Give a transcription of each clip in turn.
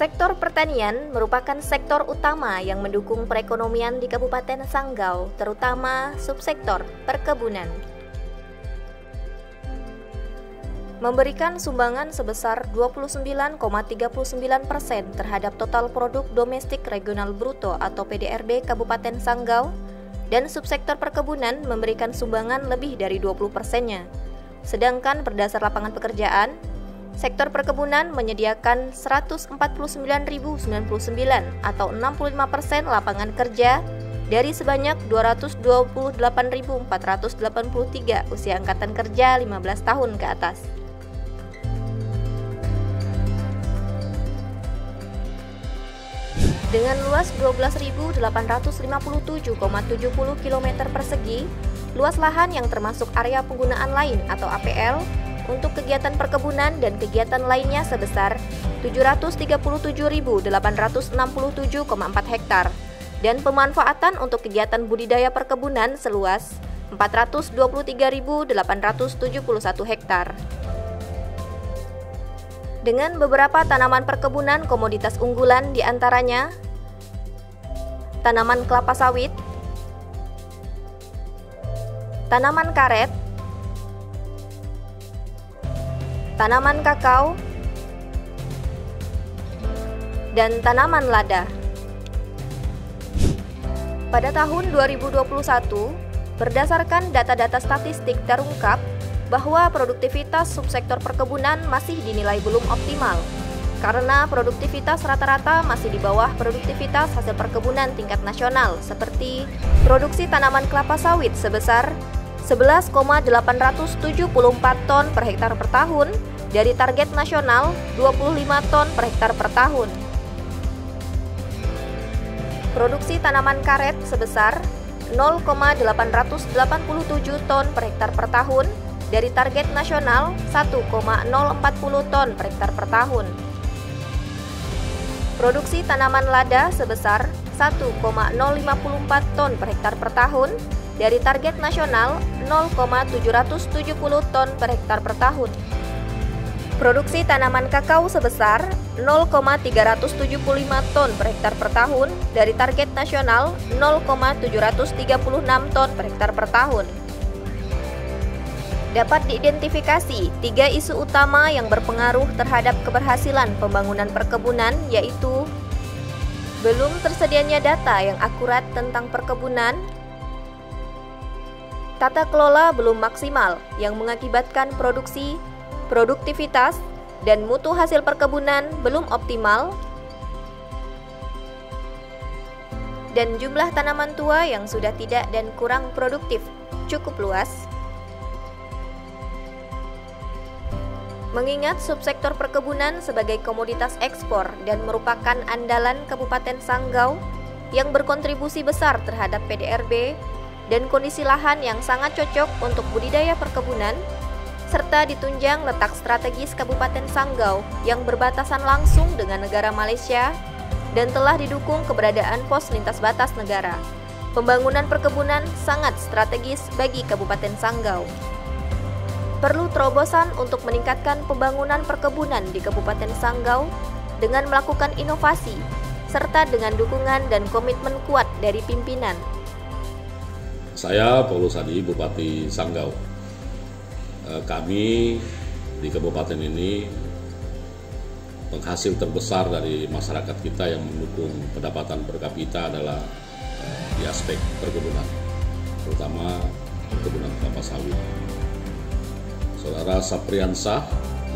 Sektor pertanian merupakan sektor utama yang mendukung perekonomian di Kabupaten Sanggau, terutama subsektor perkebunan. Memberikan sumbangan sebesar 29,39% terhadap total produk domestik regional bruto atau PDRB Kabupaten Sanggau, dan subsektor perkebunan memberikan sumbangan lebih dari 20%-nya. Sedangkan berdasar lapangan pekerjaan, sektor perkebunan menyediakan 149.099 atau 65% lapangan kerja dari sebanyak 228.483 usia angkatan kerja 15 tahun ke atas. Dengan luas 12.857,70 km persegi, luas lahan yang termasuk area penggunaan lain atau APL untuk kegiatan perkebunan dan kegiatan lainnya sebesar 737.867,4 hektar dan pemanfaatan untuk kegiatan budidaya perkebunan seluas 423.871 hektar. Dengan beberapa tanaman perkebunan komoditas unggulan diantaranya tanaman kelapa sawit, tanaman karet, tanaman kakao, dan tanaman lada. Pada tahun 2021, berdasarkan data-data statistik terungkap bahwa produktivitas subsektor perkebunan masih dinilai belum optimal, karena produktivitas rata-rata masih di bawah produktivitas hasil perkebunan tingkat nasional, seperti produksi tanaman kelapa sawit sebesar 11,874 ton per hektar per tahun dari target nasional 25 ton per hektar per tahun. Produksi tanaman karet sebesar 0,887 ton per hektar per tahun dari target nasional 1,040 ton per hektar per tahun. Produksi tanaman lada sebesar 1,054 ton per hektar per tahun dari target nasional 0,770 ton per hektar per tahun. Produksi tanaman kakao sebesar 0,375 ton per hektar per tahun dari target nasional 0,736 ton per hektar per tahun. Dapat diidentifikasi 3 isu utama yang berpengaruh terhadap keberhasilan pembangunan perkebunan, yaitu belum tersedianya data yang akurat tentang perkebunan, tata kelola belum maksimal yang mengakibatkan produksi, produktivitas, dan mutu hasil perkebunan belum optimal, dan jumlah tanaman tua yang sudah tidak dan kurang produktif cukup luas. Mengingat subsektor perkebunan sebagai komoditas ekspor dan merupakan andalan Kabupaten Sanggau yang berkontribusi besar terhadap PDRB dan kondisi lahan yang sangat cocok untuk budidaya perkebunan, serta ditunjang letak strategis Kabupaten Sanggau yang berbatasan langsung dengan negara Malaysia dan telah didukung keberadaan pos lintas batas negara, pembangunan perkebunan sangat strategis bagi Kabupaten Sanggau. Perlu terobosan untuk meningkatkan pembangunan perkebunan di Kabupaten Sanggau dengan melakukan inovasi, serta dengan dukungan dan komitmen kuat dari pimpinan. Saya Paulus Hadi, Bupati Sanggau. Kami di kabupaten ini penghasil terbesar dari masyarakat kita yang mendukung pendapatan per kapita adalah di aspek perkebunan, terutama perkebunan kelapa sawit. Saudara Sapriansah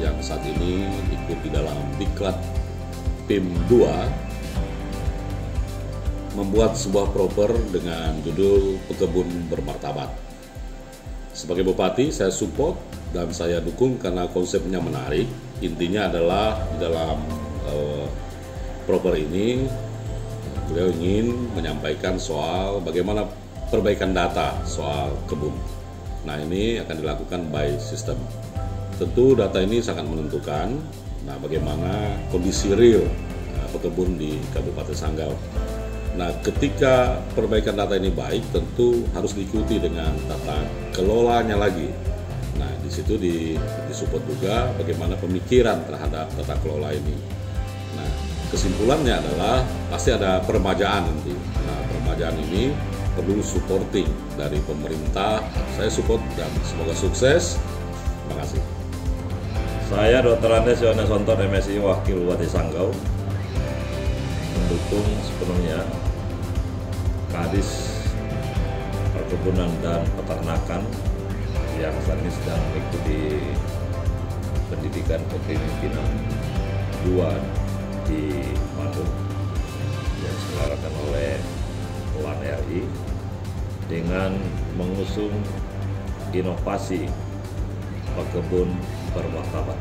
yang saat ini ikut di dalam Diklat PIM 2 membuat sebuah proper dengan judul Pekebun Bermartabat. Sebagai bupati, saya support dan saya dukung karena konsepnya menarik. Intinya adalah di dalam proper ini beliau ingin menyampaikan soal bagaimana perbaikan data soal kebun. Nah, ini akan dilakukan by system. Tentu data ini sangat menentukan bagaimana kondisi real pekebun di Kabupaten Sanggau. Nah, ketika perbaikan data ini baik, tentu harus diikuti dengan tata kelolanya lagi. Nah, di situ disupport juga bagaimana pemikiran terhadap tata kelola ini. Nah, kesimpulannya adalah pasti ada peremajaan nanti. Nah, peremajaan ini perlu supporting dari pemerintah. Saya support dan semoga sukses. Terima kasih. Saya Dr. Andes Yohanesonton, MSI Wakil Bupati Sanggau, mendukung sepenuhnya Kadis Perkebunan dan Peternakan yang saat ini sedang mengikuti pendidikan kepemimpinan 2 di Bandung yang diselenggarakan oleh LAN RI dengan mengusung inovasi pekebun bermartabat.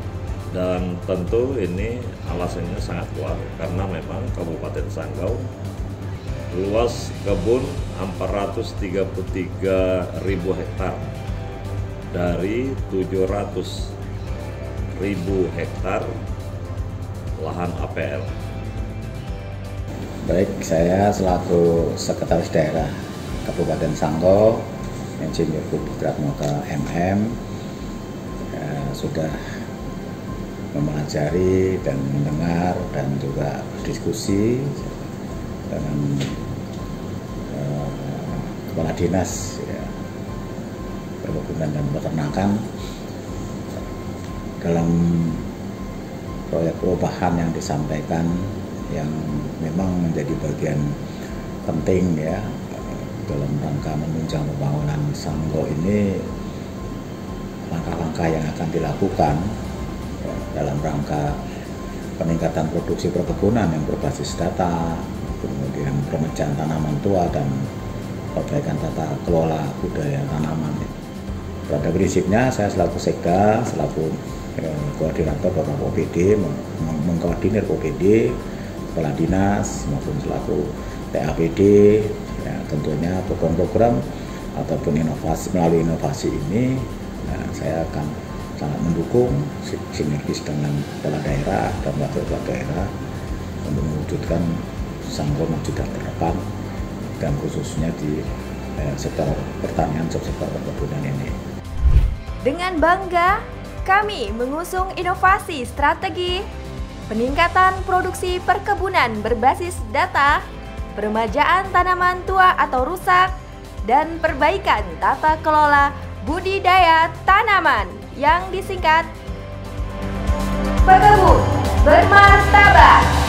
Dan tentu ini alasannya sangat kuat karena memang Kabupaten Sanggau luas kebun 433.000 hektar dari 700.000 hektar lahan APL. Baik, saya selaku Sekretaris Daerah Kabupaten Sanggau, Insinyur Budi Tratmoka MM, sudah mempelajari dan mendengar dan juga berdiskusi dengan Kepala Dinas Perkebunan dan Peternakan dalam proyek perubahan yang disampaikan, yang memang menjadi bagian penting ya dalam rangka menunjang pembangunan Sanggau ini. Langkah-langkah yang akan dilakukan dalam rangka peningkatan produksi perkebunan yang berbasis data, kemudian pemecaan tanaman tua dan perbaikan tata kelola budaya tanaman. Pada prinsipnya saya selaku Sekda, selaku koordinator Bapak OPD, mengkoordinir OPD, Kepala Dinas maupun selaku TAPD, ya, tentunya program-program ataupun inovasi, melalui inovasi ini saya akan sangat mendukung sinergis dengan kepala daerah dan wakil kepala daerah untuk mewujudkan Sanggau maju dan terdepan, dan khususnya di sektor pertanian, sektor perkebunan ini. Dengan bangga, kami mengusung inovasi strategi peningkatan produksi perkebunan berbasis data, peremajaan tanaman tua atau rusak, dan perbaikan tata kelola budidaya tanaman yang disingkat Pekebun Bermartabat.